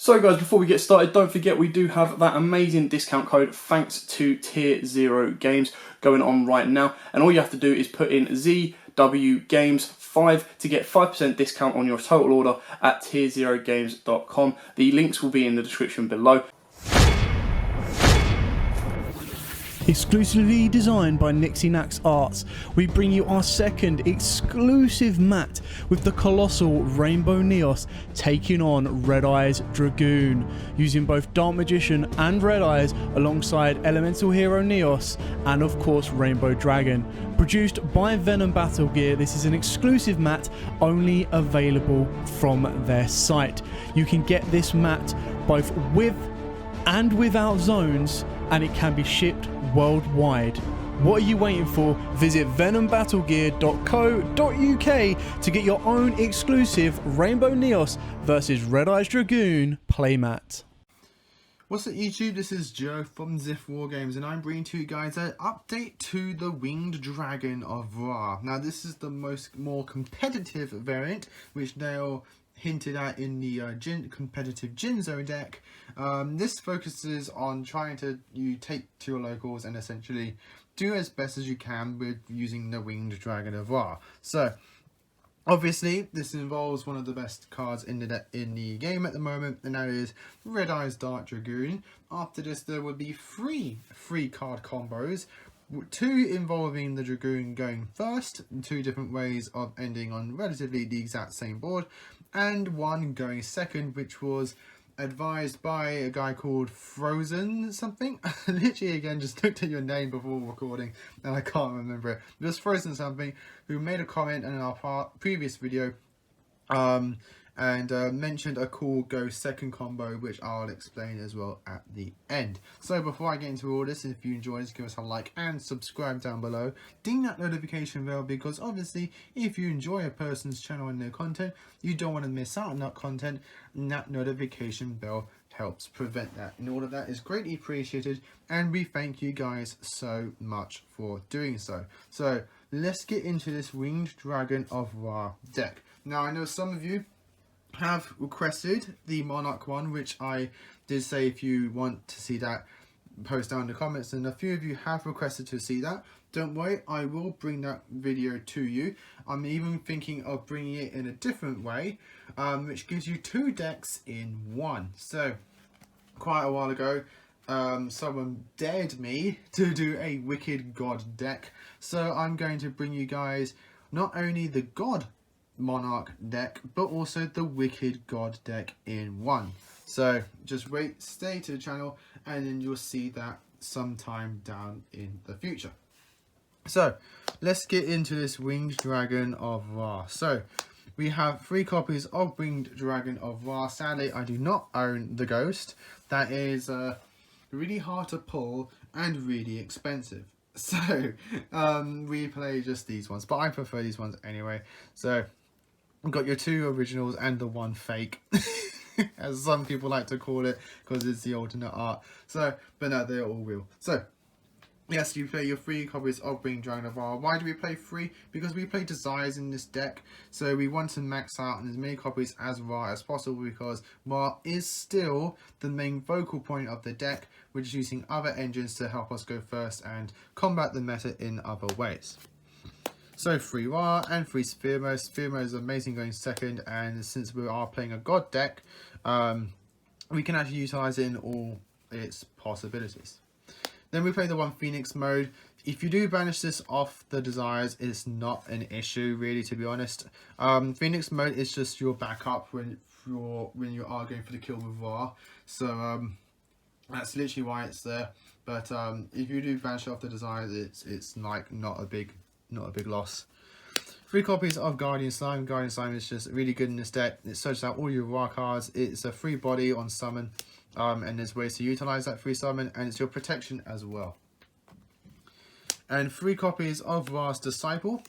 So guys, before we get started, don't forget we do have that amazing discount code thanks to Tier 0 Games going on right now. And all you have to do is put in ZW Games 5 to get 5% discount on your total order at tier0games.com. The links will be in the description below. Exclusively designed by Nixie Nax Arts, we bring you our second exclusive mat with the colossal Rainbow Neos taking on Red Eyes Dragoon, using both Dark Magician and Red Eyes alongside Elemental Hero Neos and of course Rainbow Dragon. Produced by Venom Battle Gear, this is an exclusive mat only available from their site. You can get this mat both with and without zones, and it can be shipped worldwide. What are you waiting for? Visit venombattlegear.co.uk to get your own exclusive Rainbow Neos versus Red Eyes Dragoon playmat. What's up YouTube, this is Joe from Ziff Wargames and I'm bringing to you guys an update to the Winged Dragon of Ra. Now this is the more competitive variant, which they all hinted at in the competitive Jinzo deck. This focuses on trying to take to your locals and essentially do as best as you can with using the Winged Dragon of Ra. So obviously this involves one of the best cards in the game at the moment, and that is Red Eyes Dark Dragoon. After this there will be three card combos, two involving the Dragoon going first, two different ways of ending on relatively the exact same board, and one going second, which was advised by a guy called Frozen something. I literally again just looked at your name before recording and I can't remember it. It was Frozen something, who made a comment in our previous video and mentioned a cool go second combo, which I'll explain as well at the end. So before I get into all this, if you enjoyed this, give us a like and subscribe down below. Ding that notification bell, because obviously if you enjoy a person's channel and their content, you don't want to miss out on that content, and that notification bell helps prevent that. And all of that is greatly appreciated, and we thank you guys so much for doing so. So let's get into this Winged Dragon of Ra deck. Now I know some of you have requested the Monarch one, which I did say if you want to see that, post down in the comments, and a few of you have requested to see that. Don't worry, I will bring that video to you. I'm even thinking of bringing it in a different way, which gives you two decks in one. So quite a while ago someone dared me to do a Wicked God deck, so I'm going to bring you guys not only the God Monarch deck but also the Wicked God deck in one. So just wait, stay to the channel, and then you'll see that sometime down in the future. So let's get into this Winged Dragon of Ra. So we have 3 copies of Winged Dragon of Ra. Sadly I do not own the Ghost. That is really hard to pull and really expensive. So we play just these ones, but I prefer these ones anyway. So you've got your 2 originals and the 1 fake, as some people like to call it, because it's the alternate art. So, but no, they're all real. So, yes, you play your 3 copies of Winged Dragon of Ra. Why do we play 3? Because we play Desires in this deck, so we want to max out on as many copies as Ra as possible, because Ra is still the main focal point of the deck, which is using other engines to help us go first and combat the meta in other ways. So 3 Ra and 3 Sphere. Sphere is amazing going second, and since we are playing a God deck, we can actually utilize it in all its possibilities. Then we play the 1 Phoenix mode. If you do banish this off the Desires, it's not an issue really, to be honest. Phoenix mode is just your backup when you are going for the kill with Ra. So that's literally why it's there. But if you do banish off the Desires, it's like not a big loss. 3 copies of Guardian Slime. Guardian Slime is just really good in this deck. It searches out all your Ra cards. It's a free body on summon, and there's ways to utilize that free summon, and it's your protection as well. And 3 copies of Ra's Disciple.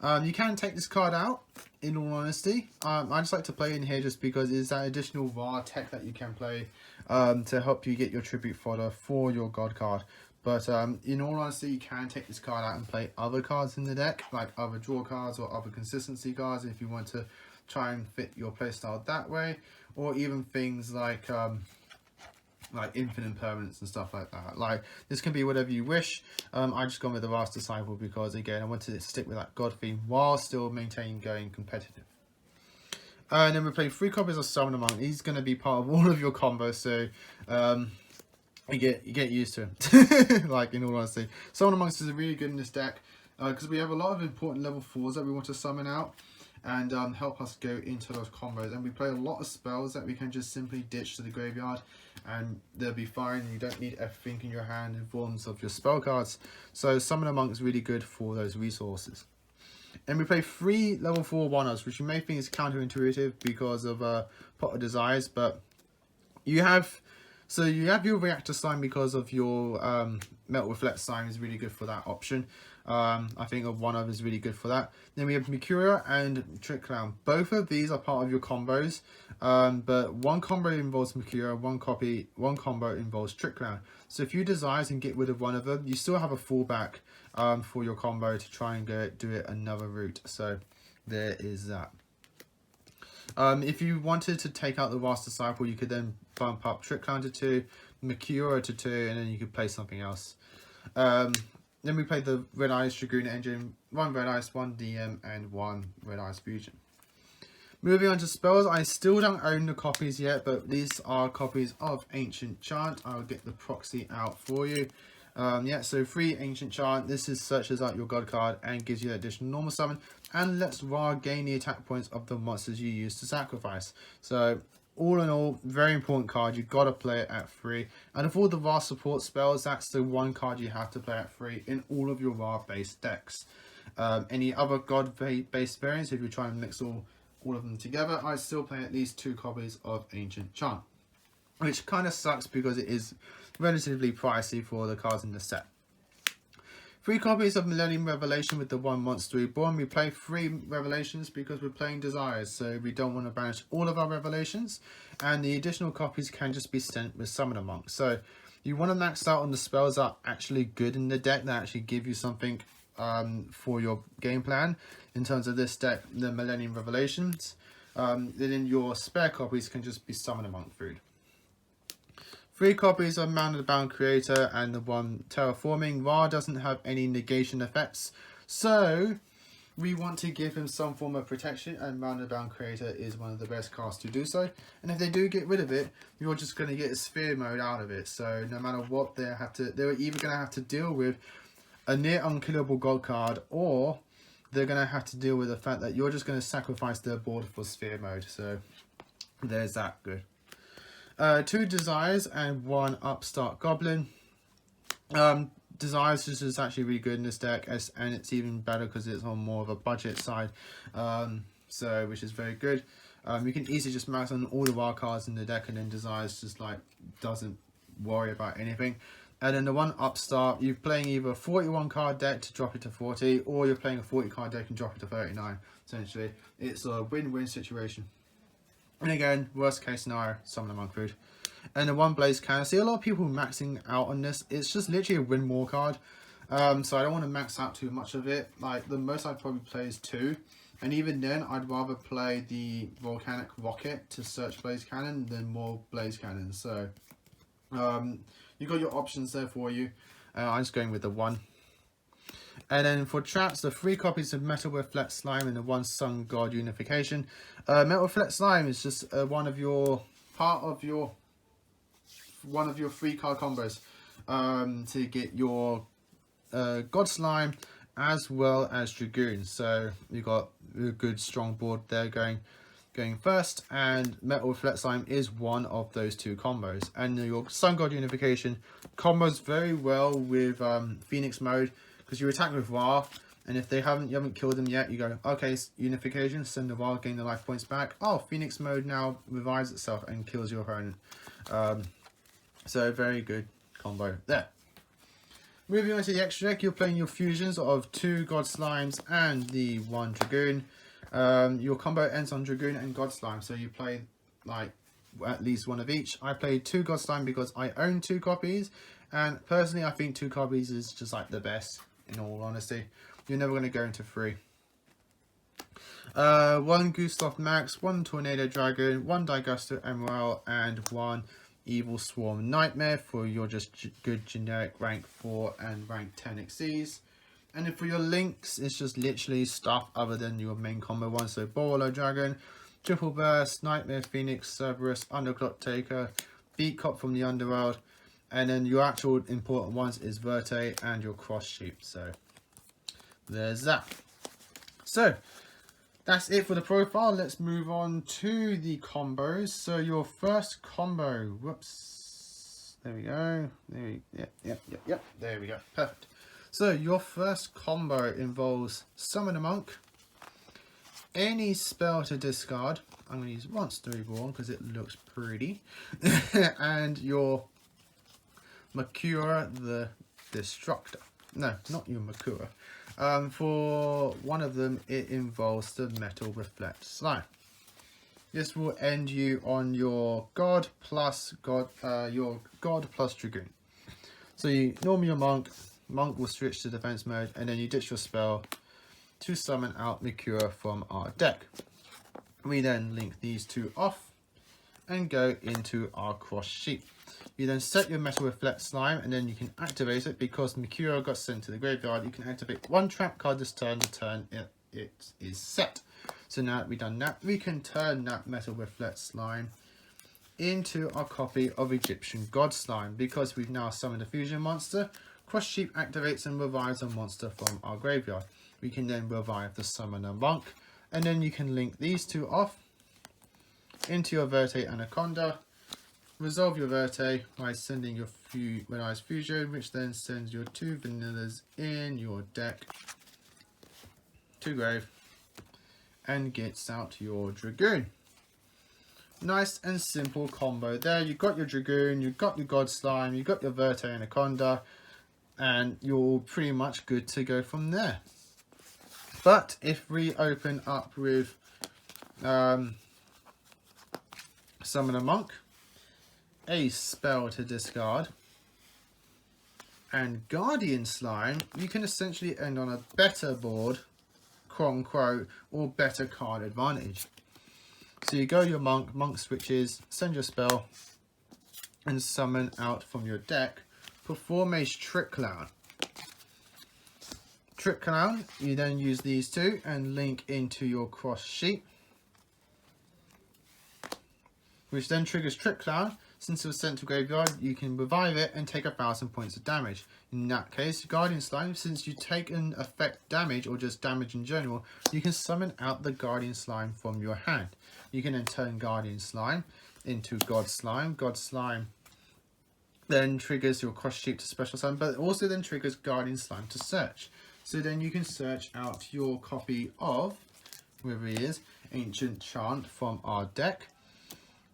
You can take this card out, in all honesty. I just like to play in here just because it's that additional Ra tech that you can play to help you get your tribute fodder for your God card. But in all honesty, you can take this card out and play other cards in the deck, like other draw cards or other consistency cards if you want to try and fit your playstyle that way, or even things like infinite permanents and stuff like that. Like, this can be whatever you wish. I just gone with the Vast Disciple because, again, I wanted to stick with that god theme while still maintaining going competitive. And then we play 3 copies of Summoner Monk. He's going to be part of all of your combos, so you get used to him. Like, in all honesty, Summoner Monks is really good in this deck because we have a lot of important level 4s that we want to summon out and help us go into those combos. And we play a lot of spells that we can just simply ditch to the graveyard and they'll be fine. You don't need everything in your hand in forms of your spell cards. So Summoner Monk is really good for those resources. And we play 3 level 4 1-ups, which you may think is counterintuitive because of Pot of Desires, but you have your Reactor Slime because of your Metal Reflect Slime is really good for that option. I think a 1-up is really good for that. Then we have Mercuria and Trick Clown. Both of these are part of your combos, but one combo involves Mercuria, one combo involves Trick Clown. So if you desire and get rid of one of them, you still have a fallback for your combo to try and do it another route. So there is that. If you wanted to take out the Vast Disciple, you could then bump up Trick Clown to 2, Mercuria to 2, and then you could play something else. Then we played the Red Eyes Dragoon Engine, 1 Red Eyes, 1 DM, and 1 Red Eyes Fusion. Moving on to spells, I still don't own the copies yet, but these are copies of Ancient Chant. I'll get the proxy out for you. Yeah, so 3 Ancient Chant. This is searches out your god card and gives you additional normal summon and lets Ra gain the attack points of the monsters you use to sacrifice. So all in all, very important card. You've got to play it at 3. And of all the Ra support spells, that's the one card you have to play at 3 in all of your Ra based decks. Any other god based variants, if you're trying to mix all of them together, I still play at least 2 copies of Ancient Chant, which kind of sucks because it is relatively pricey for the cards in the set. 3 copies of Millennium Revelation with the 1 Monster Reborn. We play 3 Revelations because we're playing Desires, so we don't want to banish all of our Revelations, and the additional copies can just be sent with Summoner Monk. So you want to max out on the spells that are actually good in the deck, that actually give you something for your game plan. In terms of this deck, the Millennium Revelations, then your spare copies can just be Summoner Monk food. 3 copies of Man of the Bound Creator and the 1 Terraforming. Ra doesn't have any negation effects, so we want to give him some form of protection, and Man of the Bound Creator is one of the best cards to do so. And if they do get rid of it, you're just going to get a sphere mode out of it. So no matter what, they're either going to have to deal with a near unkillable god card, or they're going to have to deal with the fact that you're just going to sacrifice their board for sphere mode. So there's that. Good. 2 Desires and 1 Upstart Goblin. Desires is just actually really good in this deck, and it's even better because it's on more of a budget side, so which is very good. You can easily just max on all of our cards in the deck, and then Desires just like doesn't worry about anything. And then the 1 Upstart, you're playing either a 41 card deck to drop it to 40, or you're playing a 40 card deck and drop it to 39. Essentially, it's a win-win situation. And again, worst case scenario, Summoner Monk food. And the 1 Blaze Cannon. I see a lot of people maxing out on this. It's just literally a win more card. So I don't want to max out too much of it. Like, the most I'd probably play is 2. And even then, I'd rather play the Volcanic Rocket to search Blaze Cannon than more Blaze Cannons. So you've got your options there for you. I'm just going with the 1. And then for traps, the 3 copies of Metal Reflect Slime and the 1 Sun God Unification. Metal Reflect Slime is just one of your 3 card combos to get your God Slime as well as Dragoon. So you've got a good strong board there going first, and Metal Reflect Slime is one of those 2 combos. And your Sun God Unification combos very well with Phoenix mode, because you attack with Ra, and if you haven't killed them yet, you go, okay, Unification, send the Ra, gain the life points back. Oh, Phoenix mode now revives itself and kills your opponent. So very good combo there. Moving on to the extra deck, you're playing your fusions of 2 God Slimes and the 1 Dragoon. Your combo ends on Dragoon and God Slime, so you play like at least one of each. I played 2 God Slime because I own 2 copies, and personally I think 2 copies is just like the best, in all honesty. You're never going to go into 3. 1 Gustav Max, 1 Tornado Dragon, 1 Digusto Emerald, and 1 Evil Swarm Nightmare for your just good generic rank 4 and rank 10 XCs. And then for your links, it's just literally stuff other than your main combo ones. So Borolo Dragon, Triple Burst, Nightmare Phoenix, Cerberus, Underclock Taker, Beat Cop from the Underworld, and then your actual important ones is Verte and your Cross Sheep. So there's that. So that's it for the profile. Let's move on to the combos. So your first combo, whoops, there we go. Yep. There we go. Perfect. So your first combo involves Summon a Monk, any spell to discard. I'm going to use Monster Reborn because it looks pretty, and your Makura the Destructor. No, not your Makura. For one of them, it involves the Metal Reflect Slime. This will end you on your God plus Dragoon. So you normally your Monk will switch to defense mode, and then you ditch your spell to summon out Makura from our deck. We then link these 2 off and go into our Cross Sheep. You then set your Metal Reflect Slime, and then you can activate it because Makura got sent to the graveyard. You can activate 1 trap card this turn, the turn it is set. So now that we've done that, we can turn that Metal Reflect Slime into our copy of Egyptian God Slime. Because we've now summoned a fusion monster, Cross Sheep activates and revives a monster from our graveyard. We can then revive the Summoner Monk, and then you can link these 2 off into your Verte Anaconda. Resolve your Verte by sending your Renai's Fusion, which then sends your 2 vanillas in your deck to grave and gets out your Dragoon. Nice and simple combo there. You've got your Dragoon, you've got your God Slime, you've got your Verte Anaconda, and you're pretty much good to go from there. But if we open up with Summon a Monk, a spell to discard, and Guardian Slime, you can essentially end on a better board, quote unquote, or better card advantage. So you go your Monk switches, send your spell, and summon out from your deck, perform a Trick Clown. Trick Clown, you then use these 2 and link into your Cross Sheep, which then triggers Trick Clown. Since it was sent to graveyard, you can revive it and take 1,000 points of damage. In that case, Guardian Slime, since you take an effect damage or just damage in general, you can summon out the Guardian Slime from your hand. You can then turn Guardian Slime into God Slime. God Slime then triggers your Cross Sheep to special summon, but it also then triggers Guardian Slime to search. So then you can search out your copy of, whoever he is, Ancient Chant from our deck.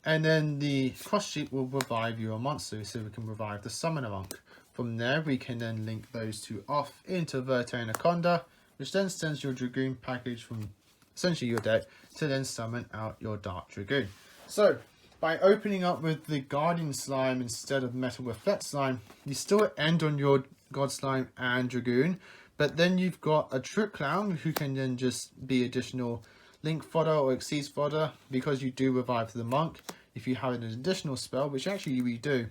And then the Cross Sheep will revive your monster, so we can revive the Summoner Monk. From there, we can then link those 2 off into Verte Anaconda, which then sends your Dragoon package from essentially your deck to then summon out your Dark Dragoon. So, by opening up with the Guardian Slime instead of Metal Reflect Slime, you still end on your God Slime and Dragoon, but then you've got a Trick Clown who can then just be additional Link fodder or Xyz fodder because you do revive the Monk. If you have an additional spell, which actually we do,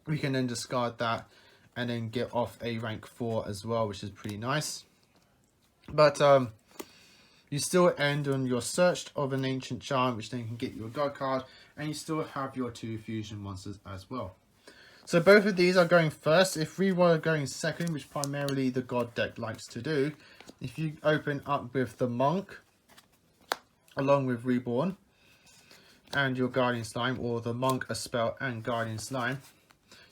we can then discard that and then get off a rank 4 as well, which is pretty nice. But you still end on your search of an Ancient Charm, which then can get you a God card, and you still have your 2 fusion monsters as well. So both of these are going first. If we were going second, which primarily the God deck likes to do, if you open up with the Monk, along with Reborn, and your Guardian Slime, or the Monk, a spell, and Guardian Slime,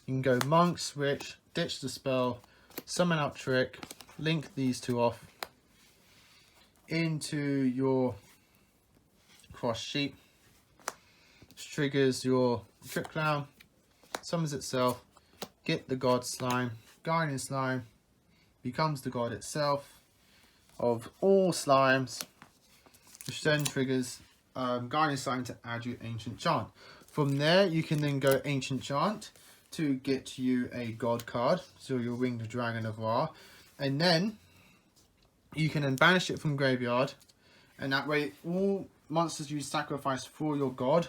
you can go Monk, switch, ditch the spell, summon out Trick, link these 2 off into your Cross Sheep, which triggers your Trick Clown, summons itself, get the God Slime, Guardian Slime becomes the God itself of all slimes, which then triggers Guardian Slime to add your Ancient Chant. From there, you can then go Ancient Chant to get you a God card, so your Winged Dragon of Ra. And then you can then banish it from graveyard, and that way all monsters you sacrifice for your God,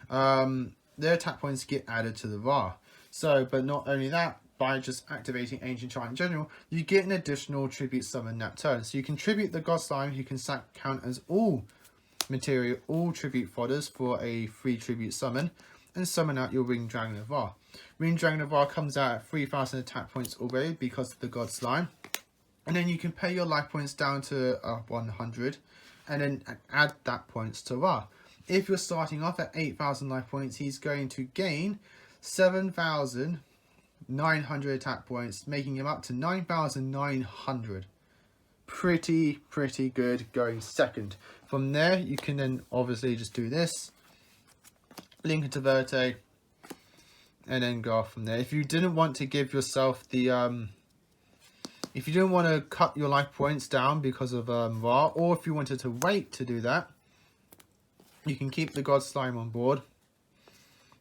their attack points get added to the Ra. So, but not only that, by just activating Ancient Chant in general, you get an additional tribute summon that turn. So you can tribute the God Slime, you can count as all material, all tribute fodders for a free tribute summon, and summon out your Winged Dragon of Ra. Winged Dragon of Ra comes out at 3,000 attack points already because of the God Slime. And then you can pay your life points down to 100, and then add that points to Ra. If you're starting off at 8,000 life points, he's going to gain 7,900 attack points, making him up to 9,900. Pretty good going second. From there, you can then obviously just do this, link it to Verte, and then go off from there. If you didn't want to give yourself the if you didn't want to cut your life points down because of Ra, or if you wanted to wait to do that, you can keep the God Slime on board.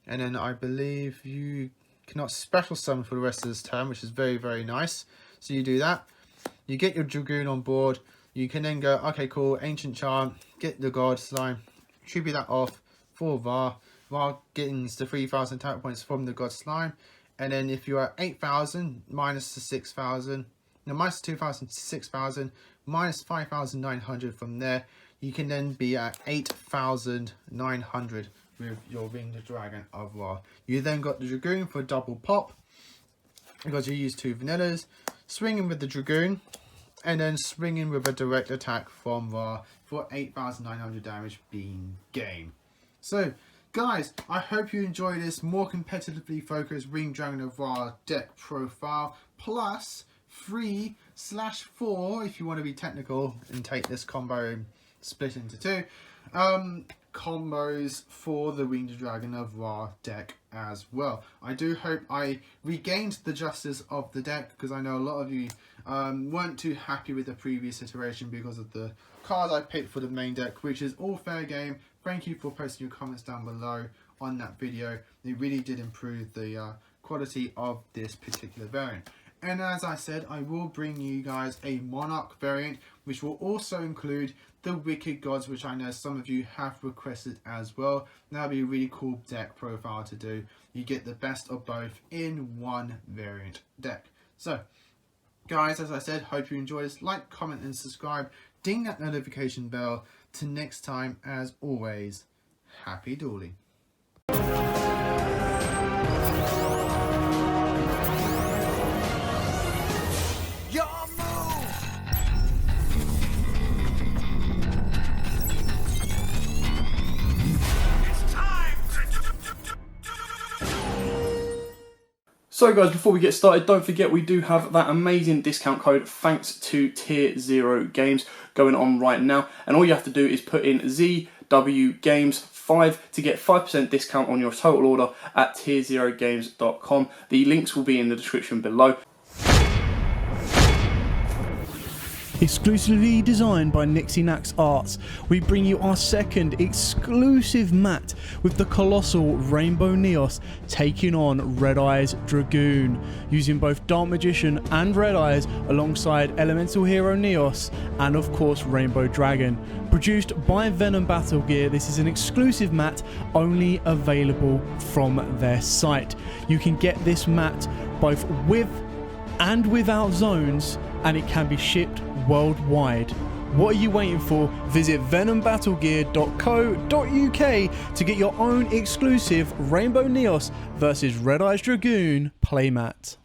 And then I believe you cannot special summon for the rest of this turn, which is very nice. So you do that. You get your Dragoon on board. You can then go, okay, cool, Ancient Chant, get the God Slime, tribute that off for Ra. Ra getting the 3,000 attack points from the God Slime. And then if you are 8,000 minus the 6,000, no, minus 2,000 to 6,000, minus 5,900 from there, you can then be at 8,900 with your Winged Dragon of Ra. You then got the Dragoon for double pop, because you use 2 vanillas, swinging with the Dragoon, and then swinging with a direct attack from Ra for 8,900 damage being game. So, guys, I hope you enjoy this more competitively focused Winged Dragon of Ra deck profile, plus 3/4 if you want to be technical and take this combo and split into 2 combos for the Winged Dragon of Ra deck as well. I do hope I regained the justice of the deck, because I know a lot of you weren't too happy with the previous iteration because of the cards I picked for the main deck, which is all fair game. Thank you for posting your comments down below on that video. It really did improve the quality of this particular variant. And as I said, I will bring you guys a Monarch variant, which will also include the Wicked Gods, which I know some of you have requested as well. That'll be a really cool deck profile to do. You get the best of both in one variant deck. So, guys, as I said, hope you enjoy this. Like, comment, and subscribe. Ding that notification bell. Till next time, as always, happy dueling. So guys, before we get started, don't forget we do have that amazing discount code thanks to Tier 0 Games going on right now. And all you have to do is put in ZWGames5 to get 5% discount on your total order at tier0games.com. The links will be in the description below. Exclusively designed by Nixinax Arts, we bring you our second exclusive mat with the colossal Rainbow Neos taking on Red Eyes Dragoon, using both Dark Magician and Red Eyes alongside Elemental Hero Neos and of course Rainbow Dragon. Produced by Venom Battle Gear, this is an exclusive mat only available from their site. You can get this mat both with and without zones, and it can be shipped worldwide. What are you waiting for? Visit venombattlegear.co.uk to get your own exclusive Rainbow Neos versus Red Eyes Dragoon playmat.